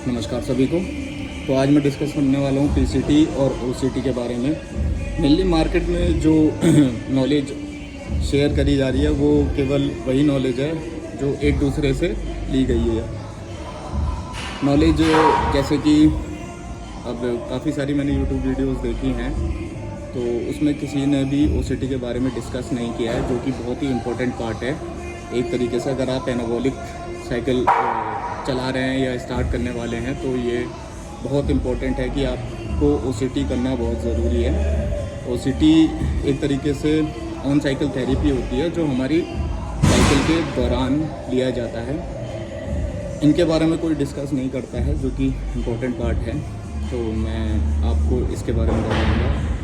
नमस्कार सभी को। तो आज मैं डिस्कस करने वाला हूँ पीसीटी और ओसीटी के बारे में। मेनली मार्केट में जो नॉलेज शेयर करी जा रही है वो केवल वही नॉलेज है जो एक दूसरे से ली गई है। नॉलेज जैसे कि अब काफ़ी सारी मैंने यूट्यूब वीडियोस देखी हैं, तो उसमें किसी ने भी ओसीटी के बारे में डिस्कस नहीं किया है, जो कि बहुत ही इम्पोर्टेंट पार्ट है। एक तरीके से अगर आप एनाबॉलिक साइकिल चला रहे हैं या स्टार्ट करने वाले हैं तो ये बहुत इम्पोर्टेंट है कि आपको ओसीटी करना बहुत ज़रूरी है। ओसीटी एक तरीके से ऑन साइकिल थेरेपी होती है जो हमारी साइकिल के दौरान लिया जाता है। इनके बारे में कोई डिस्कस नहीं करता है, जो कि इम्पोर्टेंट पार्ट है। तो मैं आपको इसके बारे में बताऊँगा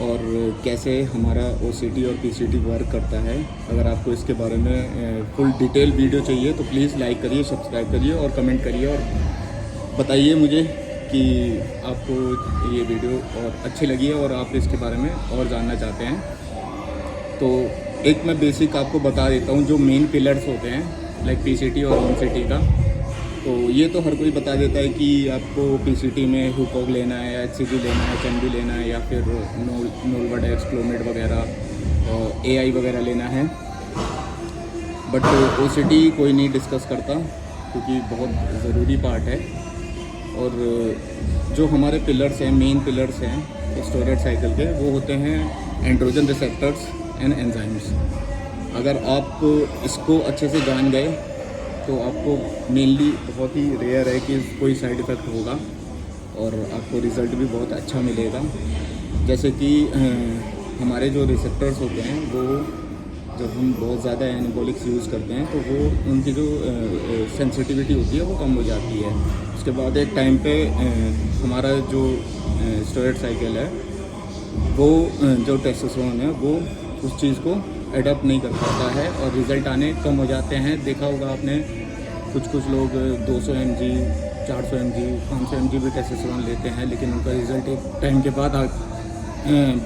और कैसे हमारा ओसीटी और पीसीटी वर्क करता है। अगर आपको इसके बारे में फुल डिटेल वीडियो चाहिए तो प्लीज़ लाइक करिए, सब्सक्राइब करिए और कमेंट करिए और बताइए मुझे कि आपको ये वीडियो और अच्छी लगी है और आप इसके बारे में और जानना चाहते हैं। तो एक मैं बेसिक आपको बता देता हूँ जो मेन पिलर्स होते हैं लाइक पीसीटी और ओसीटी का। तो ये तो हर कोई बता देता है कि आपको पीसीटी में हुकॉग लेना है, एचसीजी लेना है, एचएमडी लेना है या फिर नोलवर्डेक्स, क्लोमिड वगैरह, एआई वगैरह लेना है। बट ओसीटी कोई नहीं डिस्कस करता क्योंकि बहुत ज़रूरी पार्ट है। और जो हमारे पिलर्स हैं, मेन पिलर्स हैं स्टोरेज साइकिल के, वो होते हैं एंड्रोजन रिसेप्टर्स एंड एंजाइम्स। अगर आप इसको अच्छे से जान गए तो आपको मेनली बहुत ही रेयर है कि कोई साइड इफ़ेक्ट होगा और आपको रिज़ल्ट भी बहुत अच्छा मिलेगा। जैसे कि हमारे जो रिसेप्टर्स होते हैं वो जब हम बहुत ज़्यादा एनाबॉलिक्स यूज़ करते हैं तो वो उनकी जो सेंसिटिविटी होती है वो कम हो जाती है। उसके बाद एक टाइम पे हमारा जो स्टोरेज साइकिल है वो जो टेस्टोस्टेरोन है वो उस चीज़ को एडप्ट नहीं कर पाता है और रिज़ल्ट आने कम हो जाते हैं। देखा होगा आपने कुछ लोग 200 mg, 400 mg, 500 mg भी टेस्टोस्टेरोन लेते हैं, लेकिन उनका रिज़ल्ट एक टाइम के बाद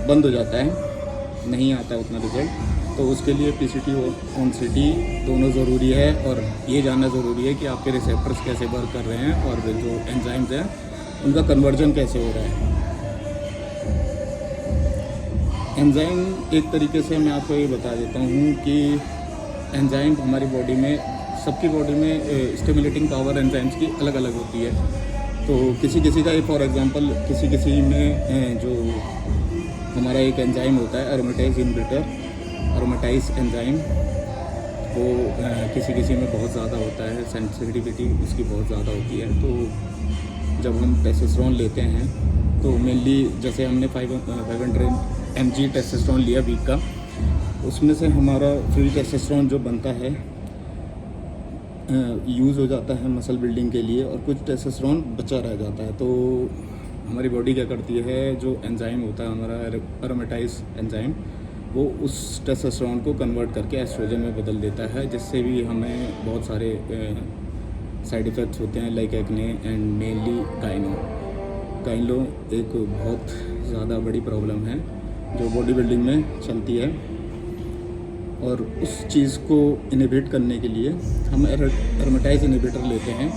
बंद हो जाता है, नहीं आता उतना रिज़ल्ट। तो उसके लिए पीसीटी और ओसीटी दोनों ज़रूरी है और ये जानना ज़रूरी है कि आपके रिसेप्टर्स कैसे वर्क कर रहे हैं और जो एंजाइम्स हैं उनका कन्वर्जन कैसे हो रहा है। एंजाइम एक तरीके से मैं आपको ये बता देता हूँ कि एंजाइम हमारी बॉडी में, सबकी बॉडी में स्टिमुलेटिंग पावर एंजाइम्स की अलग अलग होती है। तो किसी का फॉर एग्जांपल किसी में जो हमारा एक एंजाइम होता है एरोमेटाइज इनहिबिटर, एरोमेटाइज एंजाइम, वो किसी में बहुत ज़्यादा होता है, सेंसिटिविटी उसकी बहुत ज़्यादा होती है। तो जब हम टेस्टोस्टेरोन लेते हैं तो मेनली जैसे हमने 500 mg टेस्टोस्टेरोन लिया वीक का, उसमें से हमारा फ्री टेस्टोस्टेरोन जो बनता है यूज़ हो जाता है मसल बिल्डिंग के लिए और कुछ टेस्टोस्टेरोन बचा रह जाता है। तो हमारी बॉडी क्या करती है, जो एंजाइम होता है हमारा एरोमेटाइज एंजाइम, वो उस टेस्टोस्टेरोन को कन्वर्ट करके एस्ट्रोजन में बदल देता है, जिससे भी हमें बहुत सारे साइड इफ़ेक्ट्स होते हैं like acne and mainly gyno एक बहुत ज़्यादा बड़ी प्रॉब्लम है जो बॉडी बिल्डिंग में चलती है। और उस चीज़ को इनहिबिट करने के लिए हम एरोमेटाइज इनहिबिटर लेते हैं।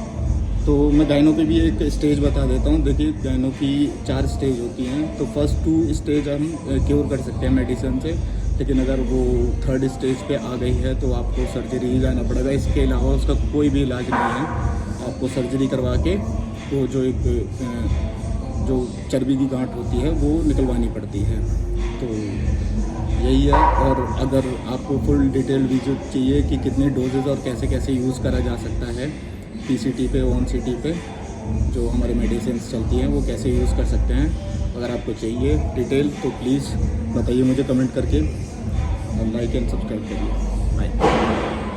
तो मैं गाइनो की भी एक स्टेज बता देता हूँ। देखिए, गाइनो की 4 स्टेज होती हैं। तो फर्स्ट 2 स्टेज हम क्योर कर सकते हैं मेडिसिन से, लेकिन अगर वो 3rd स्टेज पे आ गई है तो आपको सर्जरी ही जाना पड़ेगा। इसके अलावा उसका कोई भी इलाज नहीं है। आपको सर्जरी करवा के वो जो चर्बी की गांठ होती है वो निकलवानी पड़ती है। तो यही है। और अगर आपको फुल डिटेल वीडियो चाहिए कि कितने डोजेज और कैसे कैसे यूज़ करा जा सकता है पीसीटी पे, ओसीटी पे, जो हमारे मेडिसिन चलती हैं वो कैसे यूज़ कर सकते हैं, अगर आपको चाहिए डिटेल तो प्लीज़ बताइए मुझे कमेंट करके और लाइक एंड सब्सक्राइब करिए। बाय।